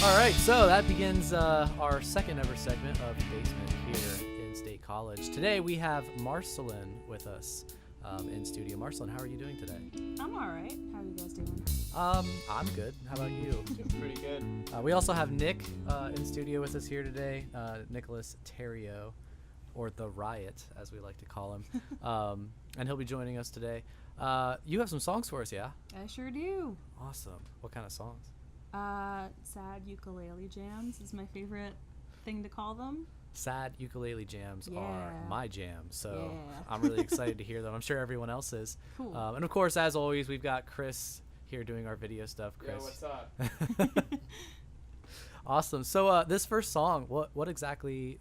All right, so that begins our second ever segment of Basement here in State College. Today we have Marcelyn with us in studio. Marcelyn, how are you doing today? I'm all right. How are you guys doing? I'm good. How about you? Doing pretty good. We also have Nick in studio with us here today, Nicholas Terrio, or The Riot, as we like to call him. And he'll be joining us today. You have some songs for us, yeah? I sure do. Awesome. What kind of songs? Sad ukulele jams is my favorite thing to call them. Sad ukulele jams Yeah. are my jam, so Yeah. I'm really excited to hear them. I'm sure everyone else is. Cool. And of course, as always, we've got Chris here doing our video stuff. Yeah, Chris. what's up? Awesome. So this first song, what exactly,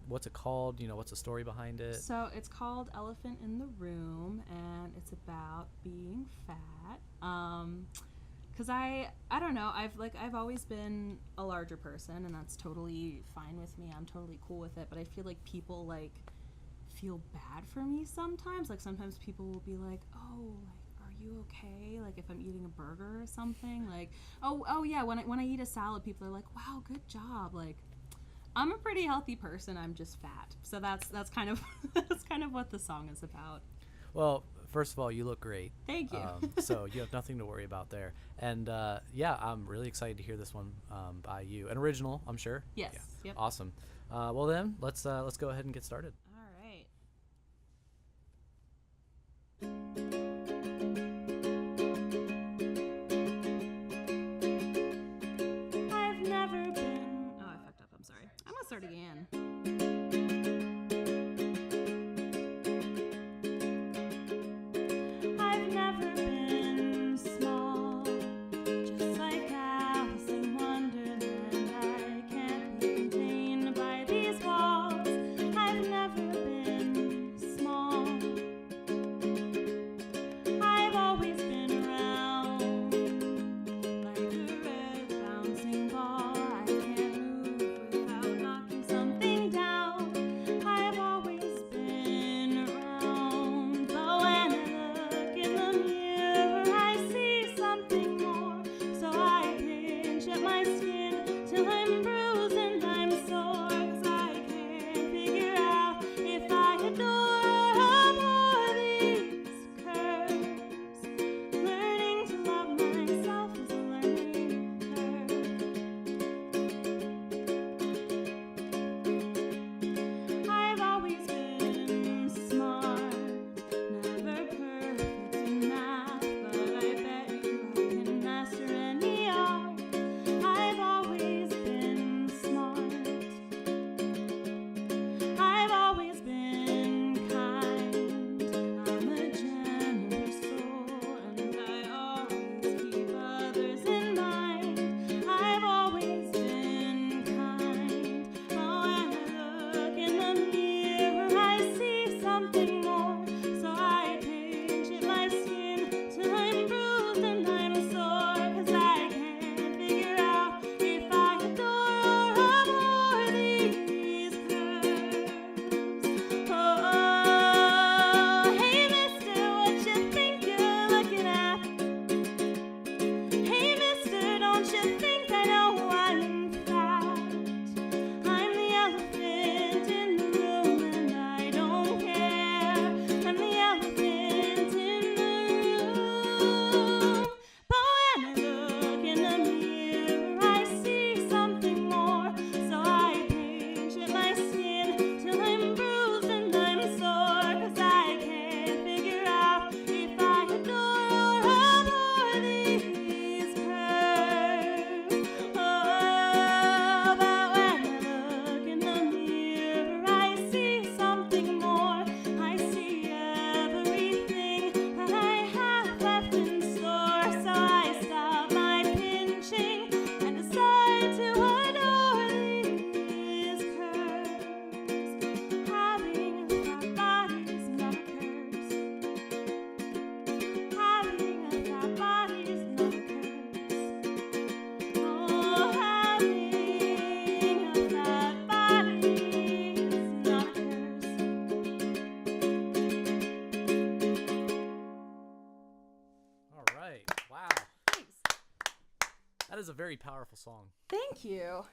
what's it called? You know, what's the story behind it? So it's called Elephant in the Room, and it's about being fat. Cause I don't know, I've always been a larger person, and that's totally fine with me. I'm totally cool with it, but I feel like people like feel bad for me sometimes. Like sometimes people will be like, oh, like, are you okay? Like if I'm eating a burger or something, like, oh yeah, when I eat a salad, people are like, wow, good job. Like, I'm a pretty healthy person. I'm just fat. So that's kind of that's kind of what the song is about. Well, first of all, you look great. Thank you. So you have nothing to worry about there. And yeah, I'm really excited to hear this one by you. An original, I'm sure. Yes. Yeah. Yep. Awesome. Well then, let's go ahead and get started. All right. I've never been. Oh, I fucked up. I'm sorry. I'm gonna start again. I've never been small, just like Alice in Wonderland. I can't be contained by these walls. I've never been small. I've always been around, like a red bouncing ball. I can't move without knocking something down. I've always been around, but when I look in the mirror, I see something more. So I pinch at my skin till I'm bruised and I'm sore. 'Cause I can't figure out if I adore all these curves. Learning to love myself is a learning curve. I've always been smart, never perfect in math, but I bet you I can master any art. I've very powerful song. Thank you.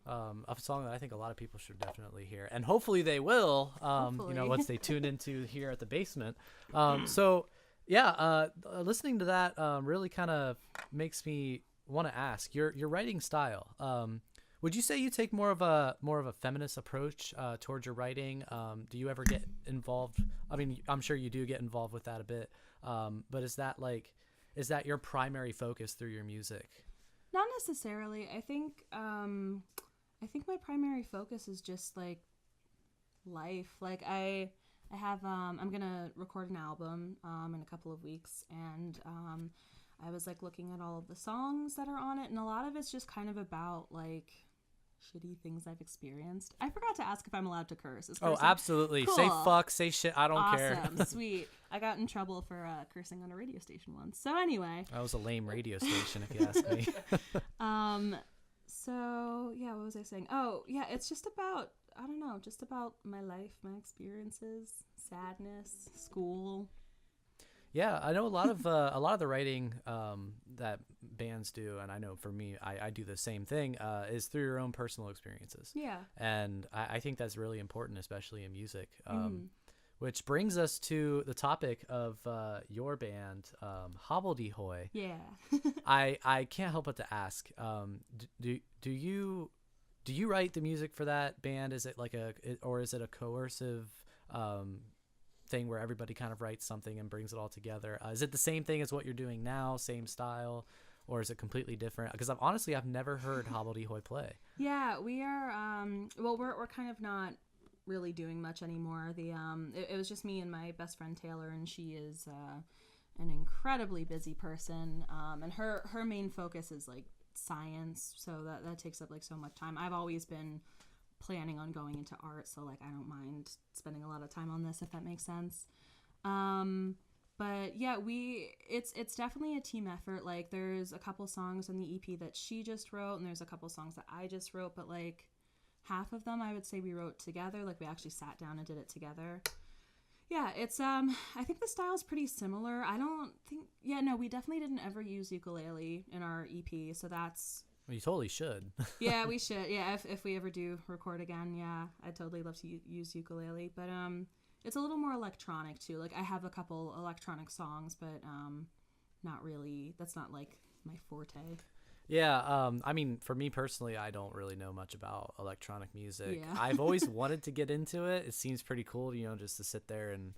A song that I think a lot of people should definitely hear, and hopefully they will. Once they tune into here at the Basement. Listening to that really kind of makes me want to ask your writing style. Would you say you take more of a feminist approach towards your writing? Do you ever get involved? I mean, I'm sure you do get involved with that a bit. But is that your primary focus through your music? Not necessarily. I think my primary focus is just like life. Like I have I'm gonna record an album in a couple of weeks, and I was like looking at all of the songs that are on it, and a lot of it's just kind of about like shitty things I've experienced. I forgot to ask if I'm allowed to curse. Oh, absolutely. Cool. Say fuck, say shit. I don't care. Awesome. Sweet. I got in trouble for cursing on a radio station once. So anyway. That was a lame radio station, if you ask me. So yeah, what was I saying? Oh, yeah, it's just about, I don't know, just about my life, my experiences, sadness, school. Yeah, I know a lot of the writing that bands do, and I know for me, I do the same thing, is through your own personal experiences. Yeah. And I think that's really important, especially in music. Which brings us to the topic of your band, Hobbledehoy. Yeah. I can't help but to ask, do you write the music for that band? Is it or is it a coercive thing where everybody kind of writes something and brings it all together? Is it the same thing as what you're doing now, same style, or is it completely different? Because I've never heard Hobbledehoy play. Yeah, we are. We're kind of not really doing much anymore. It was just me and my best friend Taylor, and she is an incredibly busy person, and her main focus is like science, so that takes up like so much time. I've always been planning on going into art, so like I don't mind spending a lot of time on this, if that makes sense. But yeah, it's definitely a team effort. Like there's a couple songs on the EP that she just wrote, and there's a couple songs that I just wrote, but like half of them I would say we wrote together. Like we actually sat down and did it together. Yeah, it's I think the style's pretty similar. We definitely didn't ever use ukulele in our EP, so that's... Well, you totally should. Yeah, we should. Yeah, if we ever do record again, yeah, I'd totally love to use ukulele. But it's a little more electronic too. Like I have a couple electronic songs, but not really. That's not like my forte. Yeah, I mean, for me personally, I don't really know much about electronic music. Yeah. I've always wanted to get into it. It seems pretty cool, just to sit there and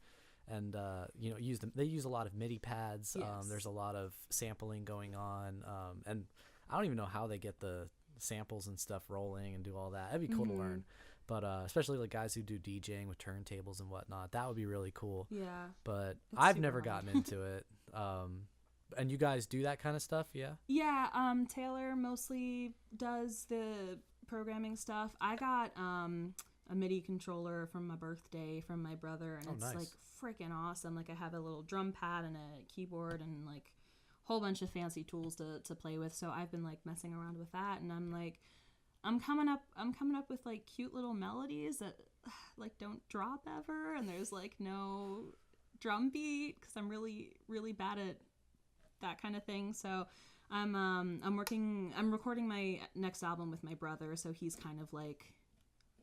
use them. They use a lot of MIDI pads. Yes. There's a lot of sampling going on, and I don't even know how they get the samples and stuff rolling and do all that. That'd be cool to learn. But especially like guys who do DJing with turntables and whatnot, that would be really cool. Yeah. But I've never gotten into it. And you guys do that kind of stuff, yeah? Yeah, Taylor mostly does the programming stuff. I got a MIDI controller from my birthday from my brother, and it's nice. Like freaking awesome. Like I have a little drum pad and a keyboard and like a whole bunch of fancy tools to play with. So I've been like messing around with that, and I'm coming up with like cute little melodies that like don't drop ever, and there's like no drum beat because I'm really really bad at that kind of thing. So I'm recording my next album with my brother, so he's kind of like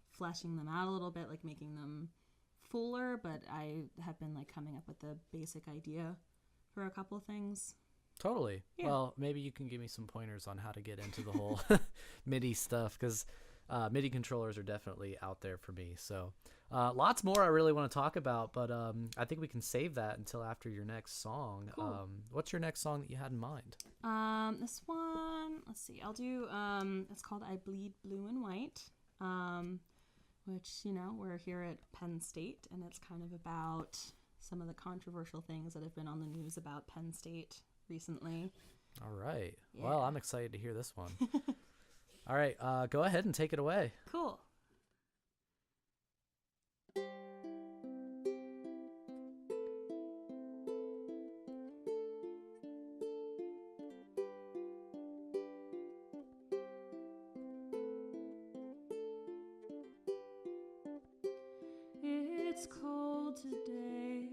fleshing them out a little bit, like making them fuller, but I have been like coming up with the basic idea for a couple of things. Totally. Yeah. Well, maybe you can give me some pointers on how to get into the whole MIDI stuff, because MIDI controllers are definitely out there for me. So lots more I really want to talk about, but I think we can save that until after your next song. Cool. What's your next song that you had in mind? This one, let's see, I'll do, it's called I Bleed Blue and White, which, we're here at Penn State, and it's kind of about some of the controversial things that have been on the news about Penn State recently. All right. Yeah. Well, I'm excited to hear this one. All right, go ahead and take it away. Cool. It's cold today.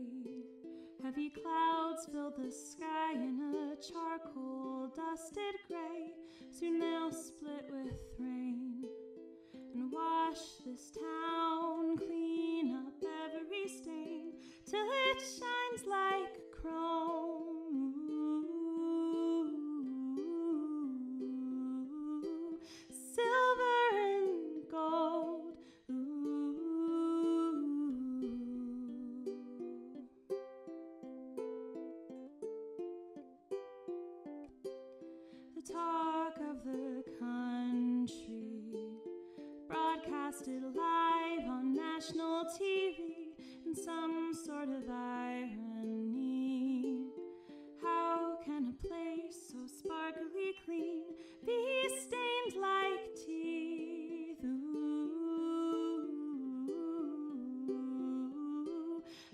Heavy clouds fill the sky in a charcoal dusted gray. it shines like chrome. Ooh, silver and gold. Ooh. The talk of the country, broadcasted live on national TV in some sort of irony. How can a place so sparkly clean be stained like teeth? Ooh,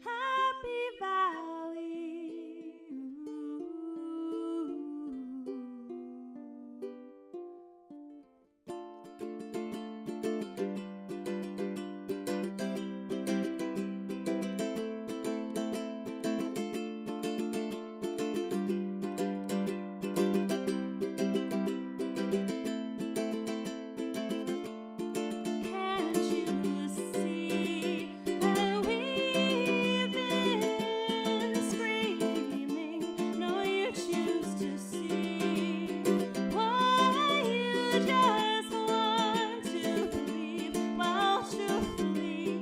Happy Valley. Ooh. Can't you see that we've been screaming? No, you choose to see what you just want to believe. Well, truthfully,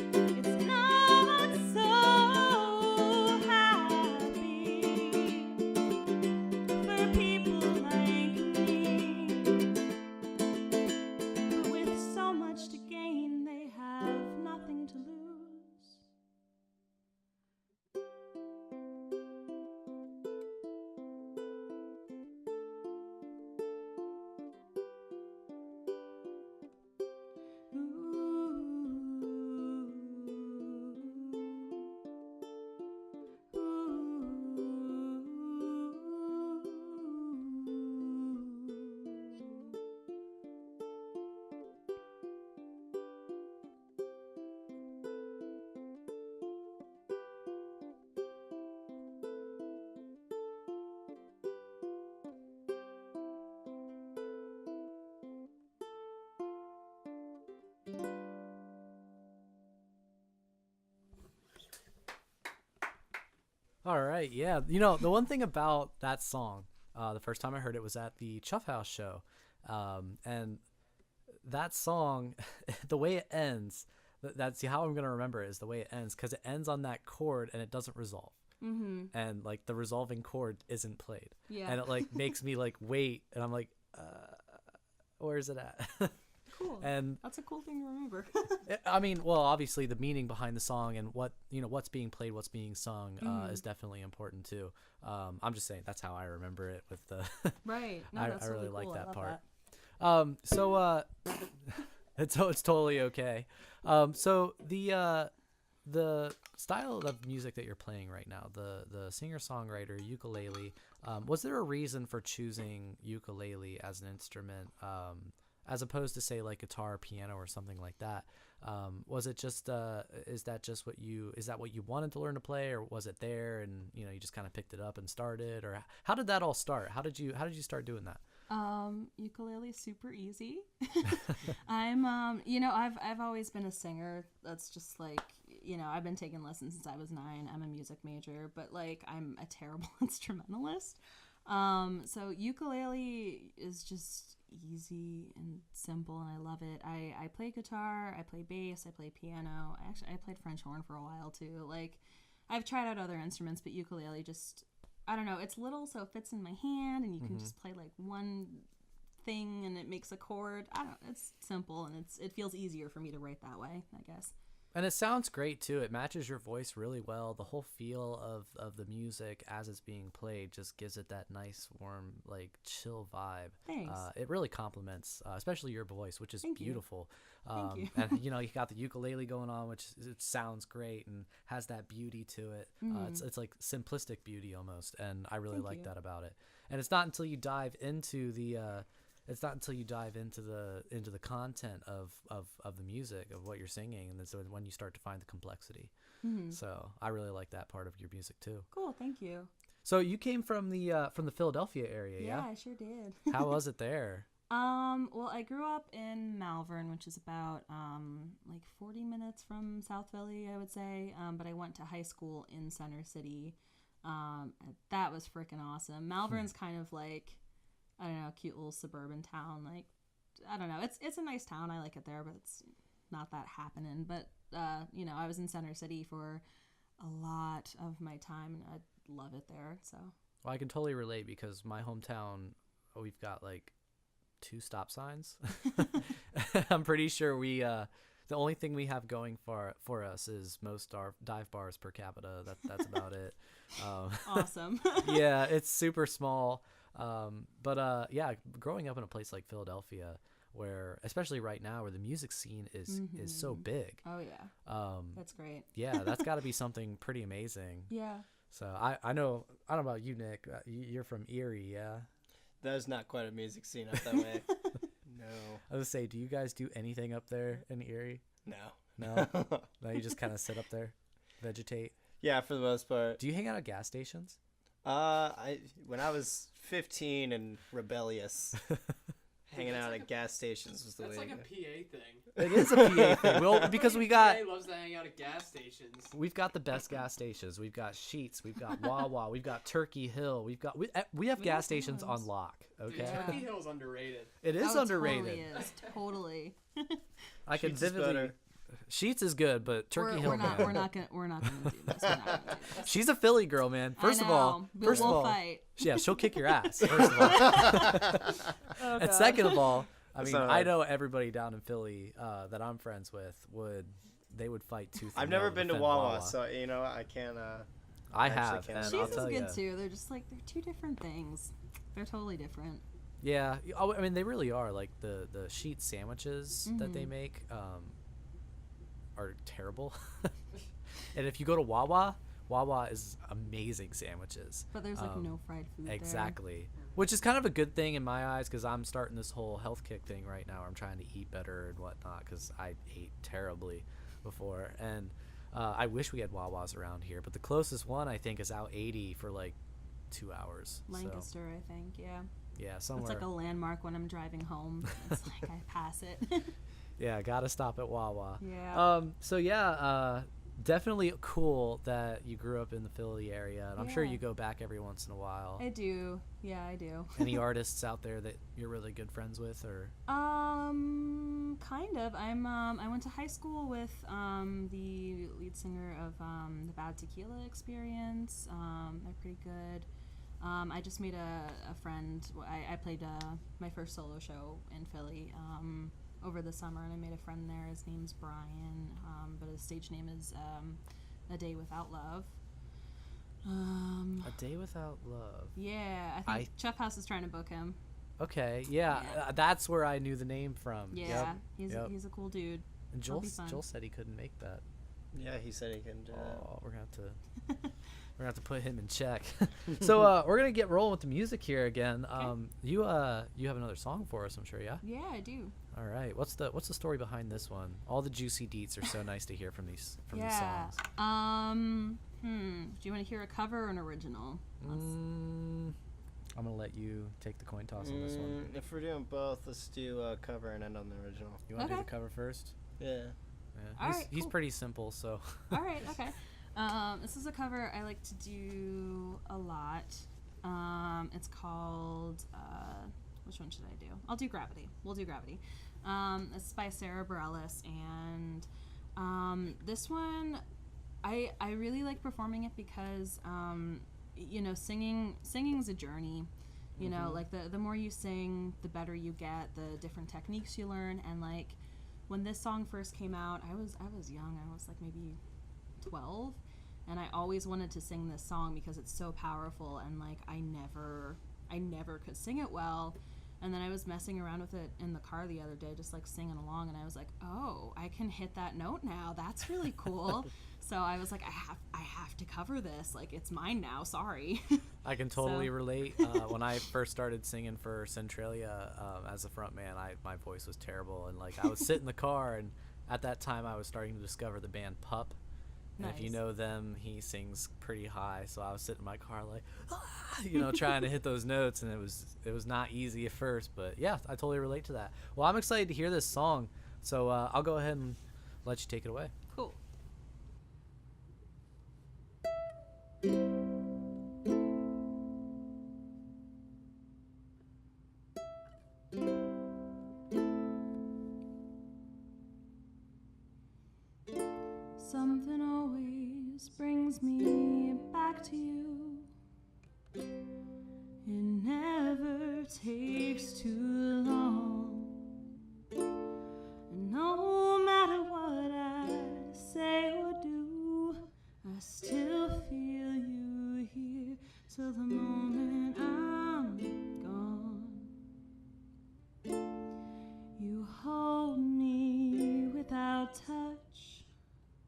it's not so happy for people like me. But with so much to gain, they have nothing to lose. All right, yeah. You know, the one thing about that song, the first time I heard it was at the Chuff House show, and that song, the way it ends, that's how I'm gonna remember it is the way it ends, because it ends on that chord and it doesn't resolve, and like the resolving chord isn't played, Yeah. and it like makes me like wait, and I'm like, where is it at? Cool. And That's a cool thing to remember. I mean, well, obviously the meaning behind the song and what, you know, what's being played, what's being sung, is definitely important too. I'm just saying that's how I remember it with the. Right. No, I that's really cool. like I that love part. that. So it's totally okay. So the style of music that you're playing right now, the singer-songwriter ukulele, was there a reason for choosing ukulele as an instrument, as opposed to say like guitar or piano or something like that? Was it just is that what you wanted to learn to play, or was it there and you know you just kind of picked it up and started, or how did that all start? How did you start doing that? Ukulele super easy. I'm you know, I've always been a singer. That's just like, you know, I've been taking lessons since I was 9. I'm a music major, but like I'm a terrible instrumentalist. So ukulele is just easy and simple, and I love it. I play guitar, I play bass, I play piano. I played French horn for a while too. Like I've tried out other instruments, but ukulele just, I don't know, it's little so it fits in my hand, and you can just play like one thing and it makes a chord. I don't, it's simple, and it feels easier for me to write that way, I guess. And it sounds great too. It matches your voice really well. The whole feel of the music as it's being played just gives it that nice, warm, like chill vibe. Thanks. It really complements, especially your voice, which is Thank you. beautiful. Thank you. And you know, you got the ukulele going on, which it sounds great and has that beauty to it. It's like simplistic beauty almost, and I really Thank like you. that about it. And it's not until you dive into the into the content of the music, of what you're singing, and then so when you start to find the complexity. So I really like that part of your music too. Cool, thank you. So you came from the Philadelphia area, yeah? I sure did. How was it there? Well, I grew up in Malvern, which is about like 40 minutes from South Philly, I would say. But I went to high school in Center City. That was freaking awesome. Malvern's kind of like, I don't know, a cute little suburban town. Like, I don't know. It's a nice town. I like it there, but it's not that happening. But I was in Center City for a lot of my time, and I love it there. So. Well, I can totally relate because my hometown, we've got like 2 stop signs. I'm pretty sure the only thing we have going for us is most dive bars per capita. That's about it. Awesome. Yeah, it's super small. But growing up in a place like Philadelphia, where especially right now, where the music scene is so big. Oh yeah. That's great. Yeah, that's got to be something pretty amazing. Yeah. So I know about you, Nick. You're from Erie, yeah. There's not quite a music scene up that way. No. I was gonna say, do you guys do anything up there in Erie? No. No. No, you just kind of sit up there, vegetate. Yeah, for the most part. Do you hang out at gas stations? When I was 15 and rebellious, hanging out at gas stations was the way. That's like to a go. PA thing. It is a PA thing. Well, because we got PA loves to hang out at gas stations. we've got the best gas stations. We've got Sheetz. We've got Wawa. We've got Turkey Hill. We have gas stations on lock. Okay. Dude, Yeah. Turkey Hill's underrated. It is Oh, underrated. Totally. I can Sheetz is vividly. better. Sheetz is good, but Turkey Hill. We're not man. gonna do this. We're not gonna do this. She's a Philly girl, man. First I of all, know, but first we'll of all, fight. yeah, she'll kick your ass. First of all, Oh, and God. second of all, I mean, So- I know everybody down in Philly that I'm friends with would fight tooth. I've and never nail been to defend Wawa, so I can't. I actually have, can't. and Sheetz I'll Cheese is tell good you. too. They're just like they're two different things. They're totally different. Yeah, I mean they really are. Like the sheet sandwiches that they make are terrible. And if you go to Wawa is amazing sandwiches. But there's like no fried food Exactly. Which is kind of a good thing in my eyes because I'm starting this whole health kick thing right now. I'm trying to eat better and whatnot because I ate terribly before. And I wish we had Wawas around here. But the closest one, I think, is out 80 for like 2 hours. there. Lancaster, I think. Yeah. Yeah, It's somewhere. like a landmark when I'm driving home. It's like I pass it. Yeah, gotta stop at Wawa. Yeah. Definitely cool that you grew up in the Philly area, and I'm sure Yeah. you go back every once in a while. I do. Yeah, I do. Any artists out there that you're really good friends with, or? Kind of. I went to high school with the lead singer of the Bad Tequila Experience. They're pretty good. I just made a friend. I played my first solo show in Philly over the summer, and I made a friend there. His name's Brian, but his stage name is A Day Without Love. A Day Without Love. Yeah, I think Chef House is trying to book him. Okay, yeah, Yeah. that's where I knew the name from. Yeah, Yep. he's a cool dude. And It'll be fun. Joel said he couldn't make that. Yeah, he said he couldn't do that. Oh, we're gonna have to put him in check. So we're gonna get rolling with the music here again. You have another song for us, I'm sure, yeah. Yeah, I do. All right. What's the story behind this one? All the juicy deets are so nice to hear from these songs. Do you want to hear a cover or an original? I'm gonna let you take the coin toss on this one. If we're doing both, let's do cover and end on the original. You want to do Okay. the cover first? Yeah. Yeah. All right, He's cool. pretty simple, so. All right, okay. This is a cover I like to do a lot. It's called, which one should I do? I'll do Gravity. We'll do Gravity. It's by Sarah Bareilles, and this one, I really like performing it because, singing's a journey. You know, like the more you sing, the better you get, the different techniques you learn, and like when this song first came out, I was young. I was like maybe 12, and I always wanted to sing this song because it's so powerful, and like I never could sing it well. And then I was messing around with it in the car the other day, just like singing along, and I was like, oh, I can hit that note now. That's really cool. So I was like, I have to cover this. Like, it's mine now. Sorry. I can totally So- relate. When I first started singing for Centralia as a front man, my voice was terrible, and like I would sit in the car, and at that time I was starting to discover the band Pup, And if you Nice. know them, he sings pretty high. So I was sitting in my car like, trying to hit those notes, and it was not easy at first. But yeah, I totally relate to that. Well, I'm excited to hear this song. So I'll go ahead and let you take it away. Cool. Something always brings me back to you. It never takes too long. And no matter what I say or do, I still feel you here till the moment I'm gone. You hold me without touch.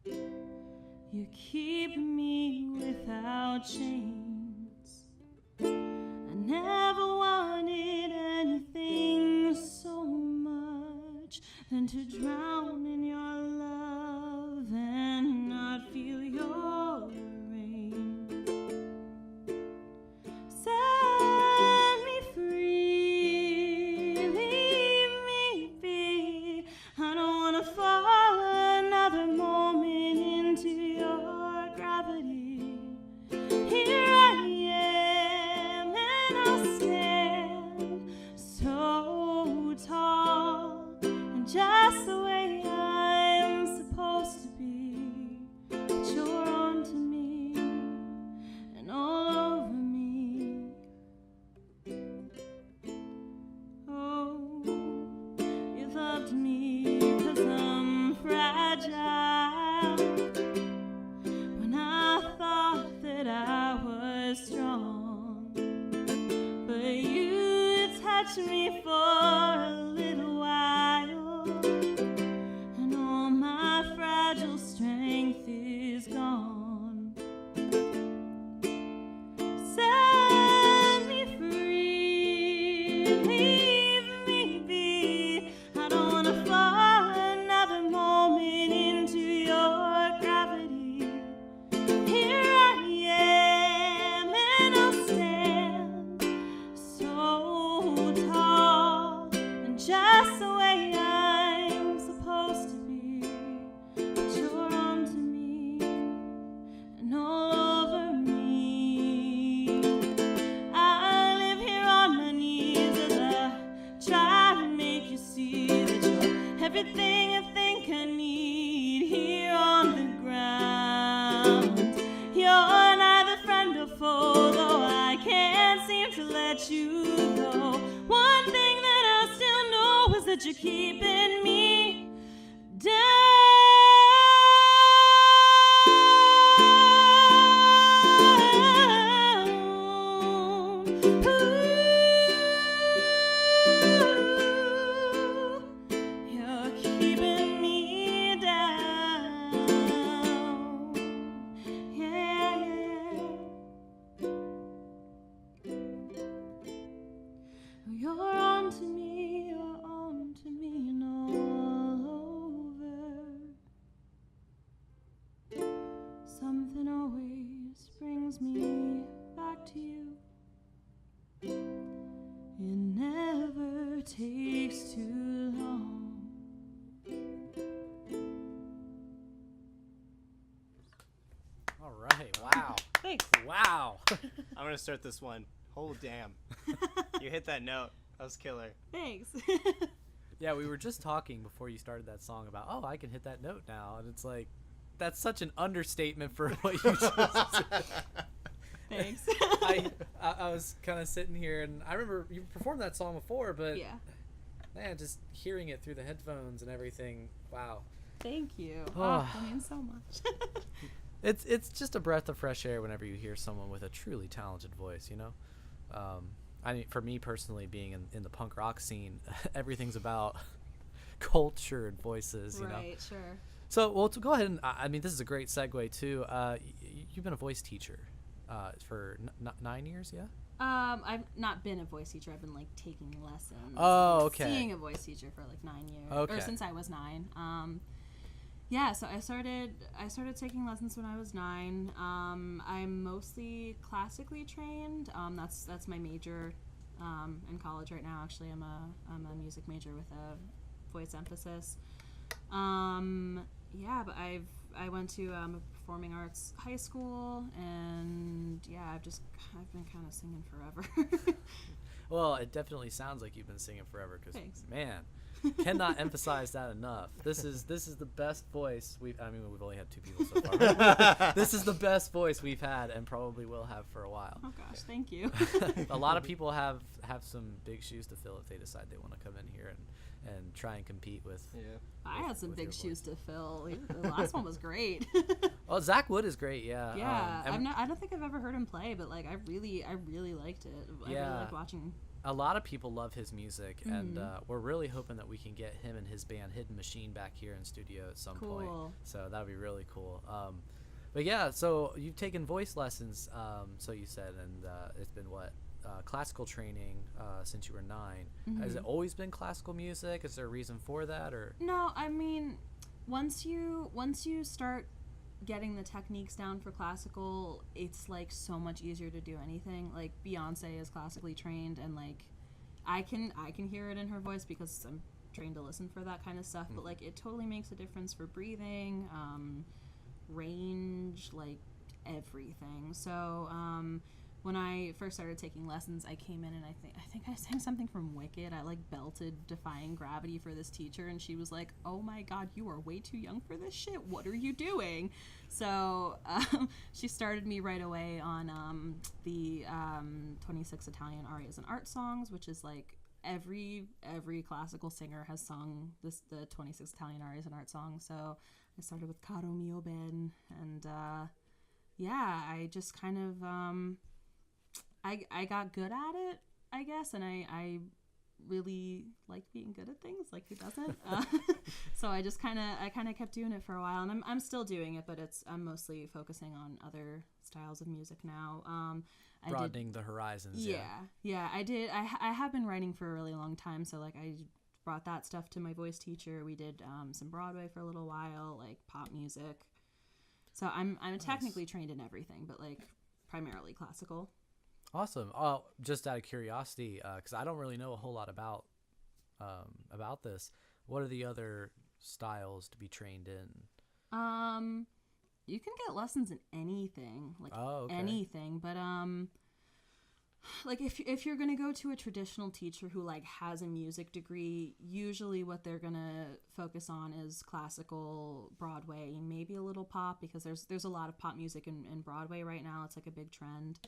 You keep me without chains. I never wanted anything so much than to drown in your love and not feel your rain. Set me free, leave me be. I don't wanna fall another moment into your gravity. Here I am, and I'll stand so tall, and just the way I'm supposed to be. But you're on to me and all over me. Oh, you loved me 'cause I'm fragile, when I thought that I was strong. But you touched me for a little while, and all my fragile strength is gone. Set me free, leave me be. I don't wanna fall another moment into your gravity. Here I am, and I'll stand so tall, and just the way I'm supposed to be. But you're on to me and all over me. I live here on my knees as I try to make you see that you're everything I think I need here on the ground. You're neither friend or foe, though I can't seem to let you go. One thing that I still know is that you're keeping me down. You're keeping me down. Yeah. You're on to me and all over. Something always brings me back to you. It never takes too long. All right. Wow. Thanks. Wow. I'm gonna start this one. Oh damn! You hit that note. That was killer. Thanks. Yeah, we were just talking before you started that song about, oh, I can hit that note now. And it's like, that's such an understatement for what you just said. Thanks. I was kind of sitting here, and I remember you performed that song before, but Yeah. man, just hearing it through the headphones and everything, wow. Thank you. Oh. That means so much. It's just a breath of fresh air whenever you hear someone with a truly talented voice, you know? I mean, for me personally, being in the punk rock scene, everything's about culture and voices, you know? Right, sure. So, well, to go ahead and, I mean, this is a great segue, too. You've been a voice teacher for 9 years, yeah? I've not been a voice teacher. I've been like taking lessons. Oh, like, okay. Seeing a voice teacher for like 9 years. Okay. Or since I was 9. Yeah, so I started taking lessons when I was 9. I'm mostly classically trained. That's my major in college right now. Actually, I'm a music major with a voice emphasis. Yeah, but I went to a performing arts high school, and yeah, I've been kind of singing forever. Well, it definitely sounds like you've been singing forever. Because Thanks. man, cannot emphasize that enough. This is the best voice we've only had 2 people so far. This is the best voice we've had and probably will have for a while. Oh gosh, thank you. A lot of people have some big shoes to fill if they decide they want to come in here and try and compete with. Yeah. I had some with big your shoes to fill. The last one was great. Oh, Zach Wood is great. Yeah. Yeah, and I don't think I've ever heard him play, but like I really liked it. I really Yeah. liked watching. a lot of people love his music, and Mm-hmm. we're really hoping that we can get him and his band Hidden Machine back here in studio at some point. Cool. So that would be really cool. But yeah, so you've taken voice lessons, so you said, and it's been what? Classical training since you were 9. Has it always been classical music? Is there a reason for that, or? No, I mean, once you start getting the techniques down for classical, it's like so much easier to do anything. Like Beyonce is classically trained, and like I can hear it in her voice because I'm trained to listen for that kind of stuff. But like it totally makes a difference for breathing, range, like everything. So when I first started taking lessons, I came in and I think I sang something from Wicked. I like belted Defying Gravity for this teacher, and she was like, "Oh my God, you are way too young for this shit. What are you doing?" So she started me right away on the 26 Italian arias and art songs, which is like every classical singer has sung the 26 Italian arias and art songs. So I started with Caro Mio Ben, and yeah, I just kind of I got good at it, I guess, and I really like being good at things. Like, who doesn't? So I kind of kept doing it for a while, and I'm still doing it, but I'm mostly focusing on other styles of music now. Broadening the horizons. Yeah, I did. I have been writing for a really long time, so like I brought that stuff to my voice teacher. We did some Broadway for a little while, like pop music. So I'm technically trained in everything, but like primarily classical. Awesome. Just out of curiosity, because I don't really know a whole lot about this. What are the other styles to be trained in? You can get lessons in anything, like anything, but like if you're gonna go to a traditional teacher who like has a music degree, usually what they're gonna focus on is classical, Broadway, maybe a little pop, because there's a lot of pop music in Broadway right now. It's like a big trend.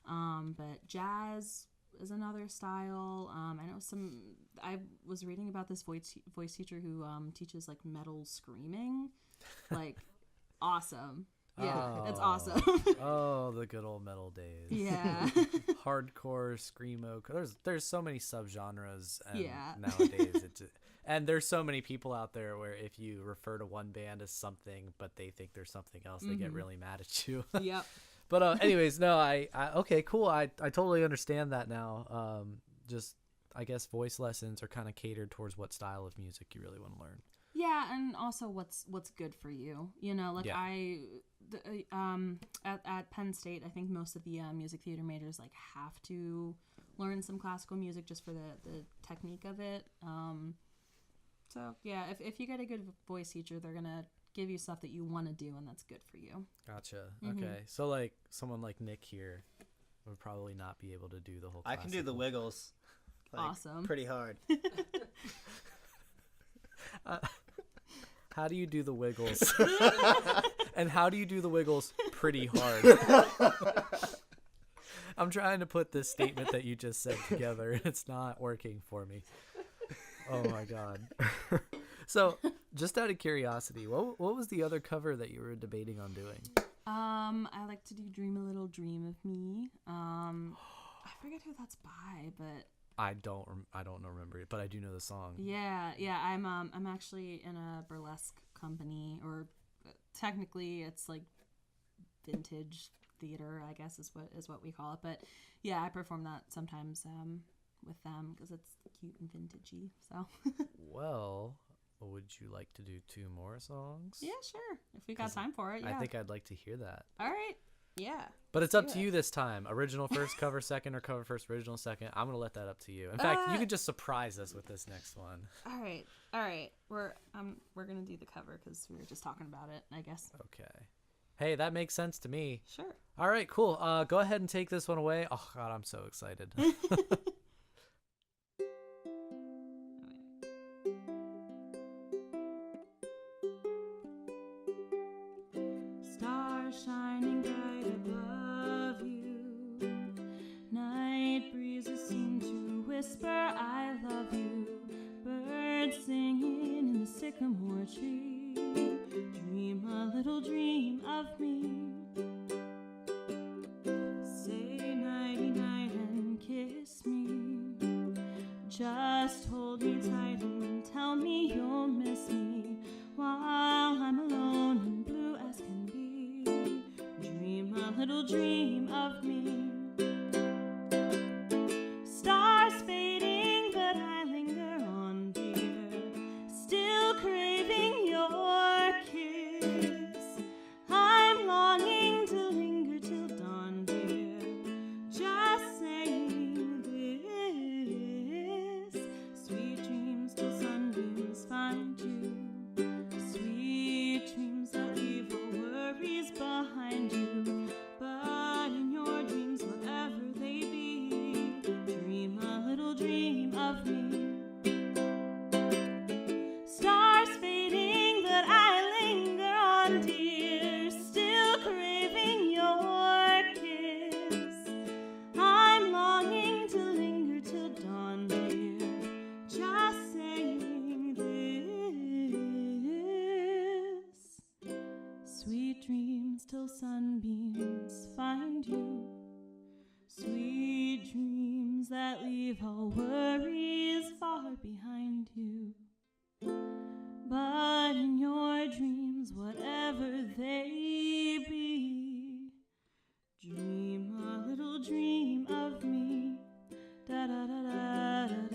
But jazz is another style. I was reading about this voice teacher who teaches like metal screaming, like awesome. Yeah, it's awesome. Oh, the good old metal days. Yeah. Hardcore, screamo. There's so many subgenres Yeah. nowadays. And there's so many people out there where if you refer to one band as something, but they think there's something else, they get really mad at you. Yep. But anyways, no, I okay, cool. I totally understand that now. Just I guess voice lessons are kind of catered towards what style of music you really want to learn. Yeah, and also what's good for you. You know, like at Penn State, I think most of the music theater majors like have to learn some classical music just for the technique of it. So yeah, if you get a good voice teacher, they're gonna give you stuff that you want to do, and that's good for you. Gotcha. Okay, so like someone like Nick here would probably not be able to do the whole. I can do the wiggles. Like, Awesome. Pretty hard. How do you do the wiggles? And how do you do the wiggles pretty hard? I'm trying to put this statement that you just said together, and it's not working for me. Oh my God. So, just out of curiosity, what was the other cover that you were debating on doing? I like to do "Dream a Little Dream of Me." I forget who that's by, but I don't remember it, but I do know the song. yeah. I'm actually in a burlesque company, or technically it's like vintage theater, I guess is what we call it. But yeah, I perform that sometimes with them because it's cute and vintagey. So. Well, would you like to do 2 more songs? Yeah, sure. If we got 'Cause time for it, yeah. I think I'd like to hear that. All right. Yeah. But it's let's up do to it. you this time. Original first, cover second, or cover first, original second. I'm gonna let that up to you. In fact, you could just surprise us with this next one. All right. All right. We're gonna do the cover because we were just talking about it, I guess. Okay. Hey, that makes sense to me. Sure. All right, cool. Go ahead and take this one away. Oh God, I'm so excited. Stars shining bright above you. Night breezes seem to whisper, I love you. Birds singing in the sycamore tree. Dream a little dream of me. Say nighty night and kiss me. Just hold me tight and tell me you'll miss me while I'm alone and blue as can be. Dream a little dream of me. Stars fading, but I linger on, dear. Still craving your kiss. I'm longing to linger till dawn, dear. Just saying this. Sweet dreams till sunbeams find you. Sweet dreams that leave all worries behind you. But in your dreams, whatever they be, dream a little dream of me. Stars fading, but I linger on, dear. Still craving your kiss. I'm longing to linger till dawn, dear. Just saying this. Sweet dreams till sunbeams find you. Sweet dreams that leave all worries far behind you. But in your dreams, whatever they be, dream a little dream of me. Da da da da da da.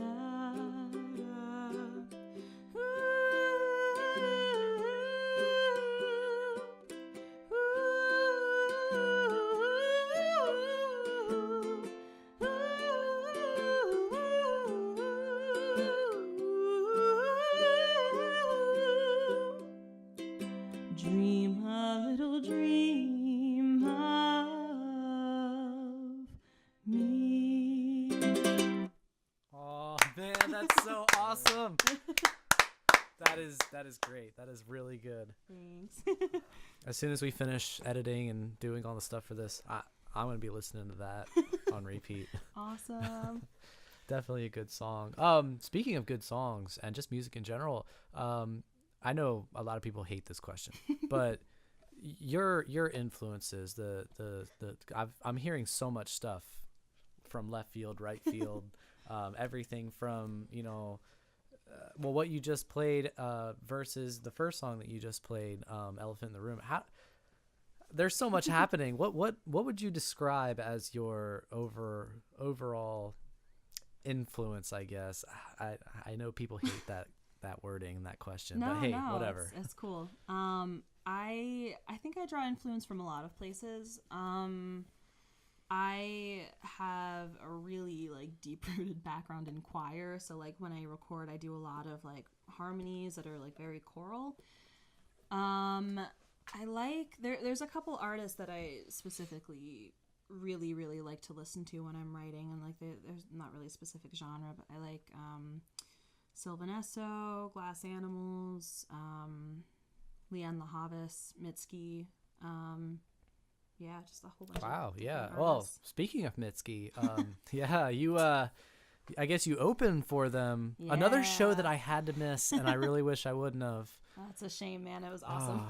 Dream a little dream of me. Oh man, that's so awesome. That is great. That is really good. Thanks. As soon as we finish editing and doing all the stuff for this, I'm gonna be listening to that on repeat. Awesome. Definitely a good song. Speaking of good songs and just music in general, I know a lot of people hate this question, but your influences, I'm hearing so much stuff from left field, right field, everything from what you just played versus the first song that you just played, Elephant in the Room. There's so much happening. What would you describe as your overall influence? I guess I know people hate that wording, that question, but hey, whatever. It's cool. I think I draw influence from a lot of places. I have a really deep-rooted background in choir, so when I record, I do a lot of harmonies that are very choral. I there's a couple artists that I specifically really, really like to listen to when I'm writing, and there's not really a specific genre, but I like Sylvan Esso, Glass Animals, Leanne LaHavis, Mitski, just a whole bunch Wow, of yeah. different Well, artists. speaking of Mitski, yeah, you I guess you opened for them. Another show that I had to miss, and I really wish I wouldn't have. That's a shame, man. It was awesome.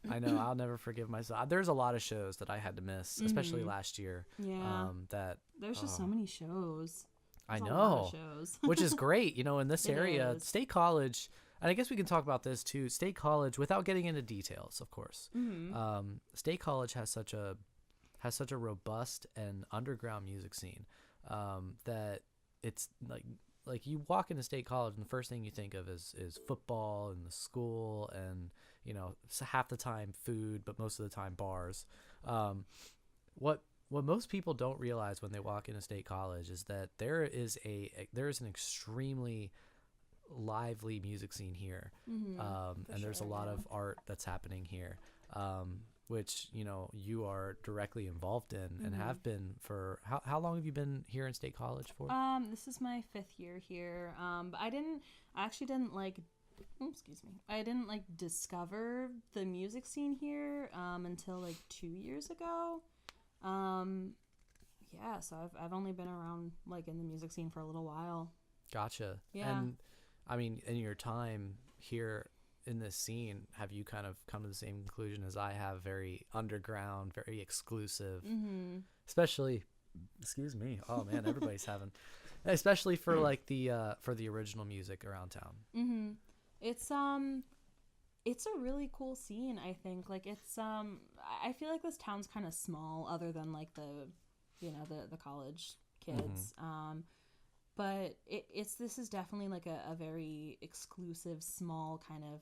I know. I'll never forgive myself. There's a lot of shows that I had to miss, especially last year. Yeah. That There's just so many shows. I There's a lot know, of shows. which is great. In this It area, is. State College, and I guess we can talk about this too. State College, without getting into details, of course. State College has such a robust and underground music scene that it's like you walk into State College and the first thing you think of is football and the school and, you know, half the time food, but most of the time bars. What most people don't realize when they walk into State College is that there is an extremely lively music scene here. And there's a lot of art that's happening here, which, you know, you are directly involved in and have been for how long have you been here in State College for? This is my 5th year here. But I actually didn't like I didn't like discover the music scene here until like 2 years ago. Yeah, so I've only been around like in the music scene for a little while. Gotcha. Yeah. And I mean, in your time here in this scene, have you kind of come to the same conclusion as I have? Very underground, very exclusive, especially, excuse me. Oh man, everybody's having, especially for like for the original music around town. It's a really cool scene, I think. Like it's I feel like this town's kind of small other than like the, you know, the college kids. But this is definitely like a very exclusive, small kind of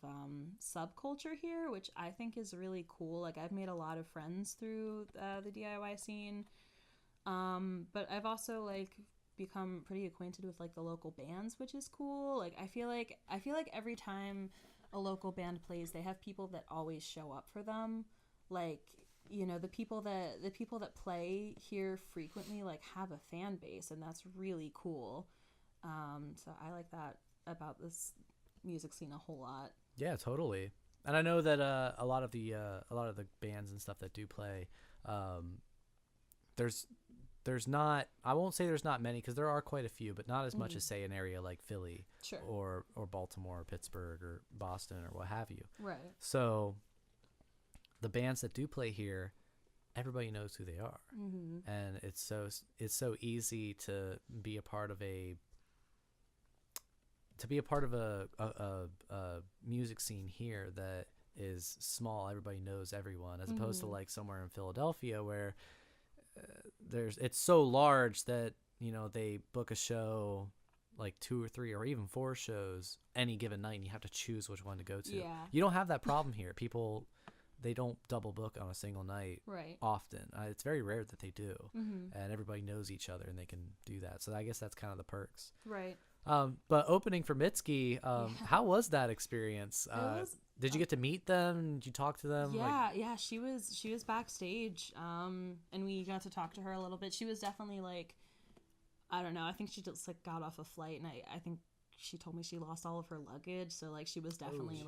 subculture here, which I think is really cool. Like I've made a lot of friends through the DIY scene, but I've also like become pretty acquainted with like the local bands, which is cool. Like I feel like every time a local band plays, they have people that always show up for them. Like, you know, the people that play here frequently like have a fan base, and that's really cool. So I like that about this music scene a whole lot. Yeah, totally. And I know that a lot of the bands and stuff that do play, there's not, I won't say there's not many, because there are quite a few, but not as much as say an area like Philly, Sure. or Baltimore or Pittsburgh or Boston or what have you. Right. So the bands that do play here, everybody knows who they are, and it's so easy to be a part of a music scene here that is small. Everybody knows everyone, as opposed to like somewhere in Philadelphia where it's so large that, you know, they book a show like 2 or 3 or even 4 shows any given night, and you have to choose which one to go to. Yeah. You don't have that problem here. People, they don't double book on a single night Right. often. It's very rare that they do, and everybody knows each other and they can do that. So I guess that's kind of the perks. Right. But opening for Mitski, how was that experience? Did you get to meet them? Did you talk to them? Yeah, she was backstage, and we got to talk to her a little bit. She was definitely like, I don't know, I think she just like got off a flight, and I think she told me she lost all of her luggage, so like she was definitely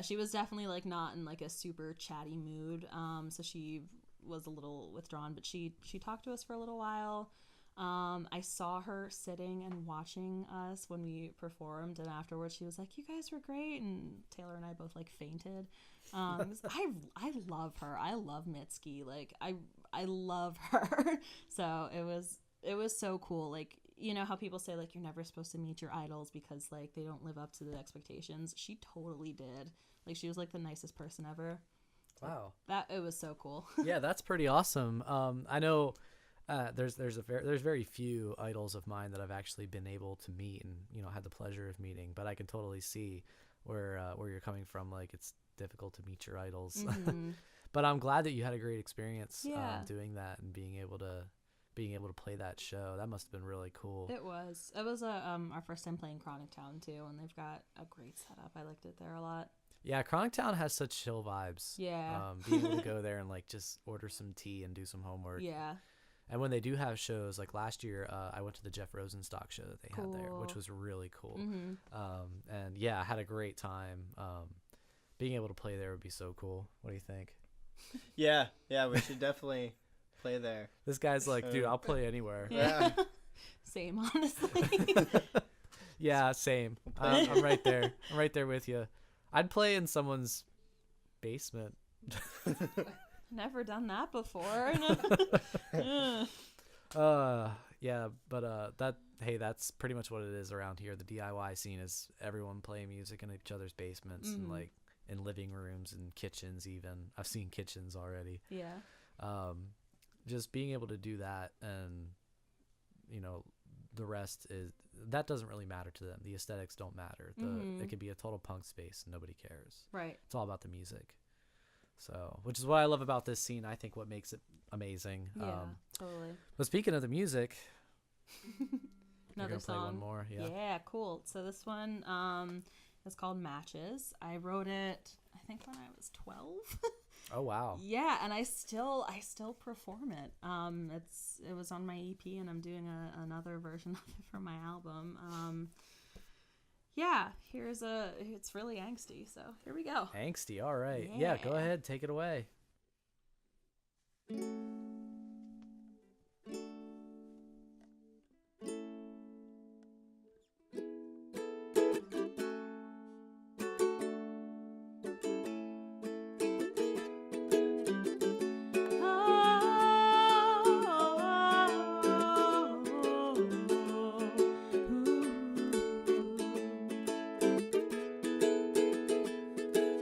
she was definitely like not in like a super chatty mood. So she was a little withdrawn, but she talked to us for a little while. I saw her sitting and watching us when we performed, and afterwards she was like, "You guys were great," and Taylor and I both like fainted. I love her. I love Mitski. Like I love her. So it was so cool. Like, you know how people say like you're never supposed to meet your idols because like they don't live up to the expectations. She totally did. Like she was like the nicest person ever. Wow. It was so cool. Yeah, that's pretty awesome. I know there's very few idols of mine that I've actually been able to meet and, you know, had the pleasure of meeting, but I can totally see where you're coming from. Like it's difficult to meet your idols, but I'm glad that you had a great experience doing that and being able to play that show. That must have been really cool. It was our first time playing Chronic Town too, and they've got a great setup. I liked it there a lot. Yeah, Chronic Town has such chill vibes. Yeah. Being able to go there and like just order some tea and do some homework. Yeah. And when they do have shows, like last year, I went to the Jeff Rosenstock show that they had there, which was really cool. And yeah, I had a great time. Being able to play there would be so cool. What do you think? Yeah, we should definitely play there. This guy's like, dude, I'll play anywhere. Yeah. Same, honestly. Yeah, same. I'm right there. I'm right there with you. I'd play in someone's basement. Never done that before. Yeah, but that's pretty much what it is around here. The DIY scene is everyone playing music in each other's basements and like in living rooms and kitchens. Even I've seen kitchens already. Yeah. Just being able to do that and, you know, the rest that doesn't really matter to them. The aesthetics don't matter. It could be a total punk space and nobody cares. Right. It's all about the music. So, which is what I love about this scene. I think what makes it amazing. Yeah, totally. But speaking of the music, Another you're gonna play song. one more. Yeah. Yeah, cool. So this one is called Matches. I wrote it, I think, when I was 12. Oh wow. Yeah, and I still perform it. It was on my EP, and I'm doing another version of it for my album. Yeah, it's really angsty, so here we go. Angsty. All right. Yeah. Go ahead. Take it away.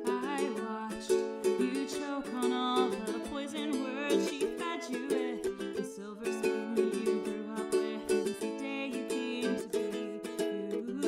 I watched you choke on all the poison words she fed you with, the silver spoon you grew up with since the day you came to be.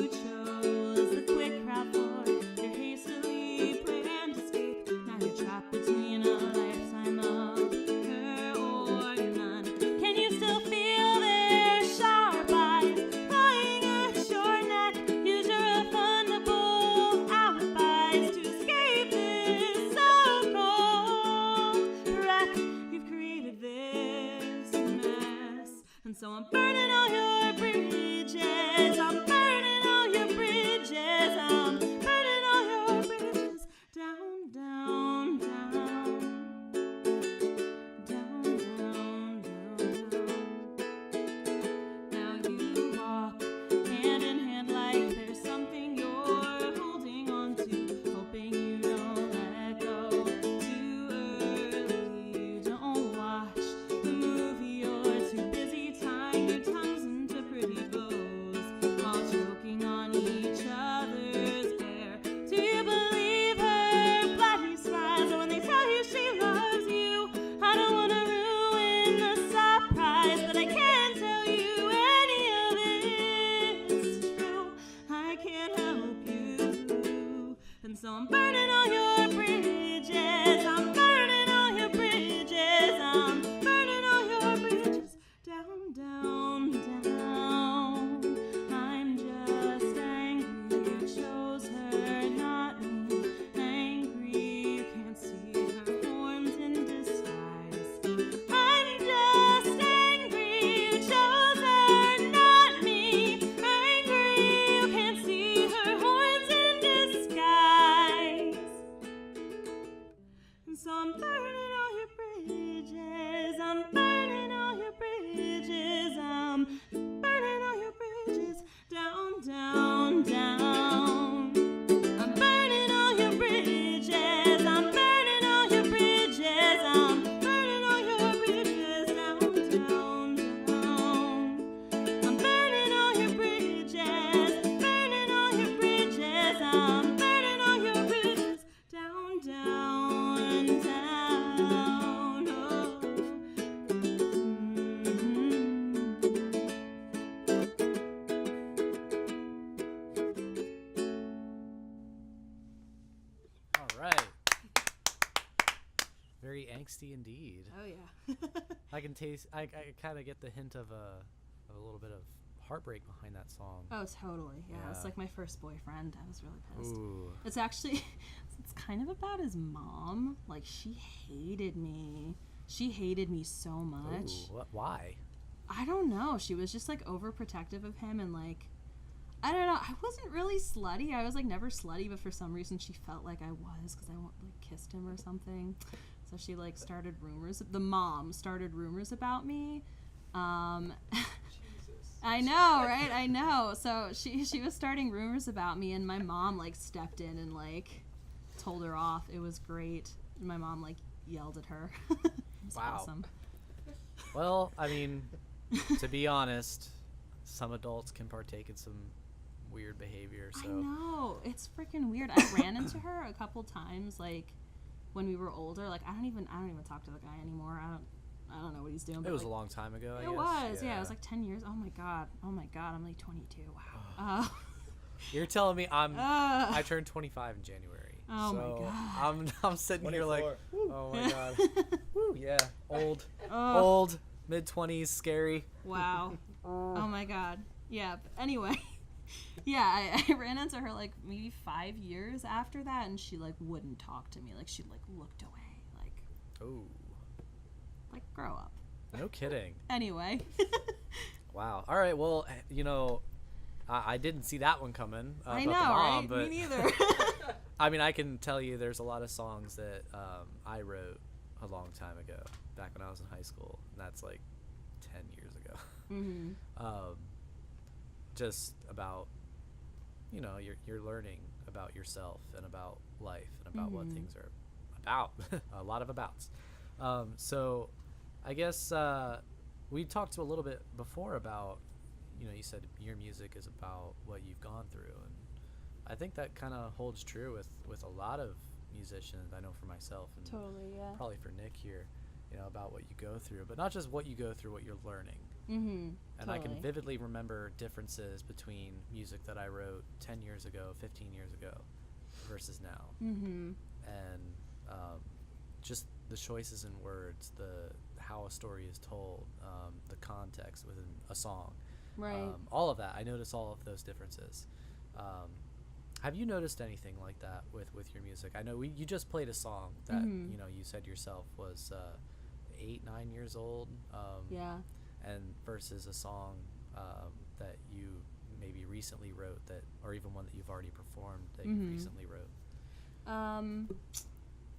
You chose the quick crowd for your hastily planned escape. Now you're trapped between a lifetime of her or none. Can you still feel their sharp eyes prying at your neck? Use your refundable alibis to escape this so-called wreck. You've created this mess, and so I'm burning all your bridges. I'm burning all your bridges. I'm burning all your bridges. Down, down, down. Down, down, down, down. Now you walk hand in hand like there's something you're holding on to, hoping you don't let go too early. You don't watch the movie, you're too busy tying your tongues into pretty bows while choking on each other's hair. Do you believe her bloody smiles when they tell you she loves you? I don't want to ruin the surprise, but I can't tell you any of it's true. I can't help you, and so I'm burning all your bridges. I'm burning all your bridges. I'm burning all your bridges. Down, down, down. I'm just angry you chose her, not me. Angry you can't see her horns in disguise. I'm just angry you chose her, not me. Angry you can't see her horns in disguise. And so I'm burning all your bridges. I'm burning all your bridges. I'm burning all your bridges. Down, down, down. I'm burning all your bridges. I'm burning all your bridges. I'm burning all your bridges. Down, down, down. I'm burning all your bridges. Burning all your bridges. I'm burning all your bridges. Down, down, down. Oh. All right. Very angsty indeed. Oh yeah. I can taste. I kind of get the hint of a little bit of heartbreak behind that song. Oh, totally. Yeah, it's Yeah. like my first boyfriend. I was really pissed. Ooh. It's actually, it's kind of about his mom. Like, she hated me. She hated me so much. Ooh. Why? I don't know. She was just like overprotective of him, and like, I don't know. I wasn't really slutty. I was like never slutty, but for some reason she felt like I was because I like kissed him or something. So she like started rumors. The mom started rumors about me. I know, right? I know. So she was starting rumors about me, and my mom like stepped in and like told her off. It was great. And my mom like yelled at her. It was Wow. awesome. Well, I mean, to be honest, some adults can partake in some weird behavior. So I know, it's freaking weird. I ran into her a couple times, like when we were older. Like I don't even talk to the guy anymore. I don't know what he's doing. It but, was like, a long time ago, I It guess. was, yeah. It was like 10 years. Oh my god. I'm like 22. Wow. You're telling me I Uh, turned 25 in January. Oh my so God. I'm sitting here like, 24. oh my god. Woo, yeah, old, oh, old, mid-20s, scary. wow. Oh my god. Yeah. But anyway, yeah, I ran into her like maybe 5 years after that, and she like wouldn't talk to me. Like she like looked away. Oh, Like grow up. no kidding. Anyway. Wow. All right. Well, I didn't see that one coming. I about know, the mom, right? But Me neither. I mean, I can tell you there's a lot of songs that I wrote a long time ago, back when I was in high school. And that's like 10 years ago. Mm-hmm. Just about, you're learning about yourself and about life and about what things are about. A lot of abouts. So I guess we talked a little bit before about, you said your music is about what you've gone through, and I think that kind of holds true with a lot of musicians. I know for myself, and Totally, yeah. probably for Nick here, about what you go through, but not just what you go through, what you're learning. Mm-hmm. And I can vividly remember differences between music that I wrote 10 years ago, 15 years ago, versus now. Mm-hmm. And just the choices in words, how a story is told, the context within a song. Right. All of that. I notice all of those differences. Have you noticed anything like that with your music? I know you just played a song that you said yourself was 8-9 years old. Yeah. And versus a song that you maybe recently wrote, or even one that you've already performed that you recently wrote.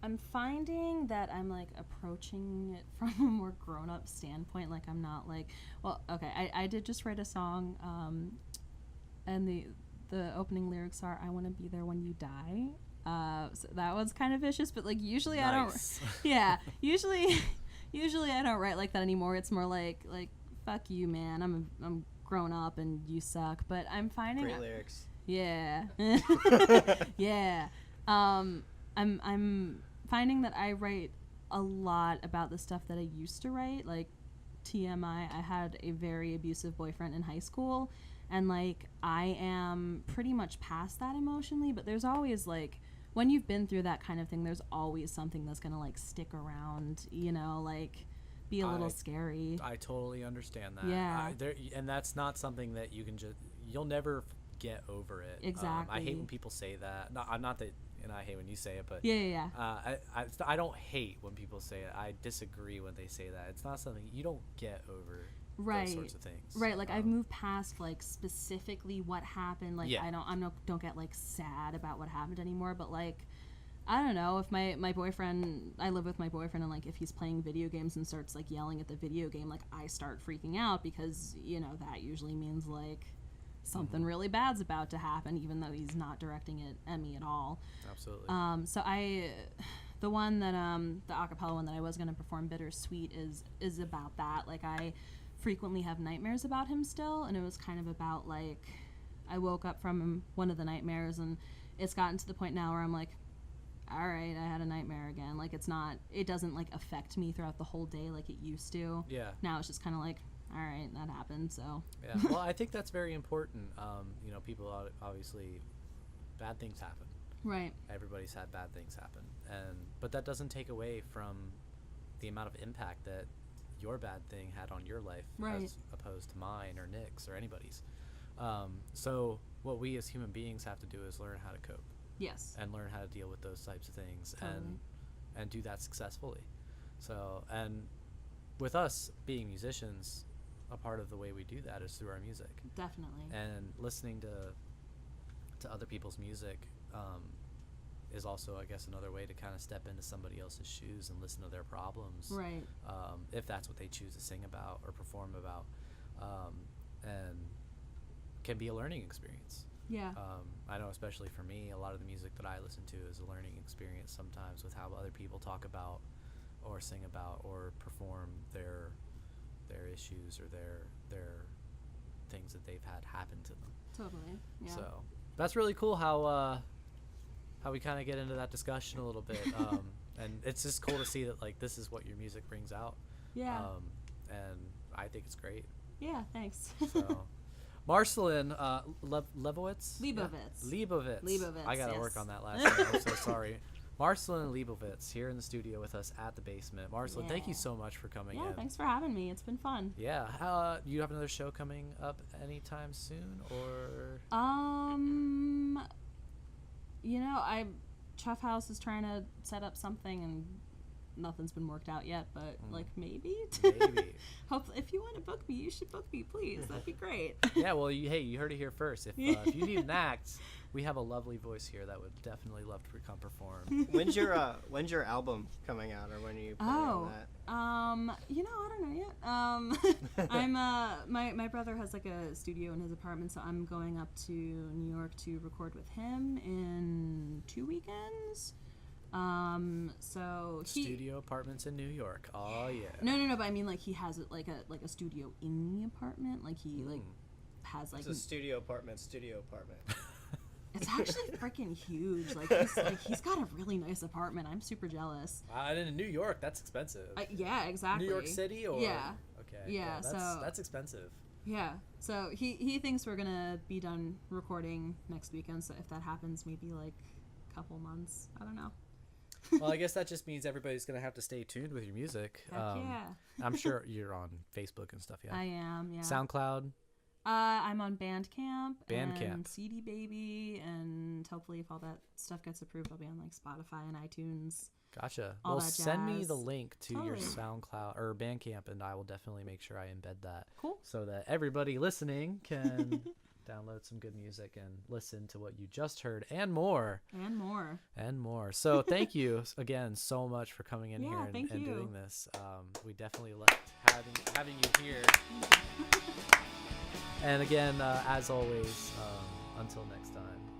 I'm finding that I'm like approaching it from a more grown-up standpoint. Like I'm not like, well, okay, I did just write a song, and the opening lyrics are, "I want to be there when you die." So that one's kind of vicious, but like usually Nice. I don't. Yeah, usually I don't write like that anymore. It's more like fuck you, man. I'm grown up and you suck. But I'm finding Great lyrics. Yeah. Yeah. I'm finding that I write a lot about the stuff that I used to write. Like TMI, I had a very abusive boyfriend in high school, and like I am pretty much past that emotionally, but there's always like, when you've been through that kind of thing, there's always something that's gonna like stick around, like be a little scary. I totally understand that. Yeah. And that's not something that you can you'll never get over it. Exactly. I hate when people say that. Not that, and I hate when you say it, but Yeah. I don't hate when people say it. I disagree when they say that. It's not something you don't get over. Right. Those sorts of things. Right, like I've moved past like specifically what happened. Like Yeah. don't get like sad about what happened anymore, but like I don't know, if my boyfriend, I live with my boyfriend, and like if he's playing video games and starts like yelling at the video game, like I start freaking out, because that usually means like something really bad's about to happen, even though he's not directing it at me at all. Absolutely. So the one that the acapella one that I was going to perform, Bittersweet, is about that. Like I frequently have nightmares about him still, and it was kind of about like I woke up from one of the nightmares, and it's gotten to the point now where I'm like, all right, I had a nightmare again. Like it doesn't like affect me throughout the whole day like it used to. Yeah. Now it's just kind of like, all right, that happened. So Yeah. Well, I think that's very important. People obviously, bad things happen. right. Everybody's had bad things happen, but that doesn't take away from the amount of impact that your bad thing had on your life, Right. as opposed to mine or Nick's or anybody's. So what we as human beings have to do is learn how to cope Yes. and learn how to deal with those types of things, Totally. and do that successfully. So, and with us being musicians, a part of the way we do that is through our music, Definitely. and listening to other people's music is also, I guess, another way to kind of step into somebody else's shoes and listen to their problems, Right. if that's what they choose to sing about or perform about, and can be a learning experience. Yeah. I know, especially for me, a lot of the music that I listen to is a learning experience sometimes, with how other people talk about or sing about or perform their issues or their things that they've had happen to them. Totally. Yeah. So that's really cool how we kind of get into that discussion a little bit, and it's just cool to see that like this is what your music brings out. Yeah. And I think it's great. Yeah, thanks. So, Marcelyn Lebovitz? Lebovitz. Lebovitz. Lebovitz, I gotta yes. work on that last name. I'm so sorry. Marcelyn Lebovitz here in the studio with us at the Basement. Marcelyn, thank you Yeah. so much for coming Yeah, in. thanks for having me. It's been fun. Yeah. You have another show coming up anytime soon, or? Chuff House is trying to set up something and nothing's been worked out yet, but like maybe. Maybe. Hope if you want to book me, you should book me, please. That'd be great. Yeah. Well, you heard it here first. If you need an act, we have a lovely voice here that would definitely love to come perform. When's your album coming out, or when are you planning on that? I don't know yet. I'm my brother has like a studio in his apartment, so I'm going up to New York to record with him in 2 weekends. Studio apartments in New York. Oh yeah. No, but I mean like he has like a studio in the apartment. Like he like has like It's a studio apartment. it's actually freaking huge. Like he's got a really nice apartment. I'm super jealous. And in New York, that's expensive. Yeah, exactly. New York City, or yeah. Okay. Yeah, that's expensive. Yeah, so he thinks we're gonna be done recording next weekend. So if that happens, maybe like a couple months. I don't know. Well, I guess that just means everybody's gonna have to stay tuned with your music. Heck yeah. I'm sure you're on Facebook and stuff. Yeah. I am. Yeah. SoundCloud. I'm on Bandcamp. Bandcamp. And CD Baby, and hopefully, if all that stuff gets approved, I'll be on like Spotify and iTunes. Gotcha. All Well, that send me jazz. the link to your Totally. SoundCloud or Bandcamp, and I will definitely make sure I embed that. Cool. So that everybody listening can download some good music and listen to what you just heard and more. And more. So thank you again so much for coming in Yeah, here and, thank and you. doing this. We definitely loved having you here. And again, as always, until next time.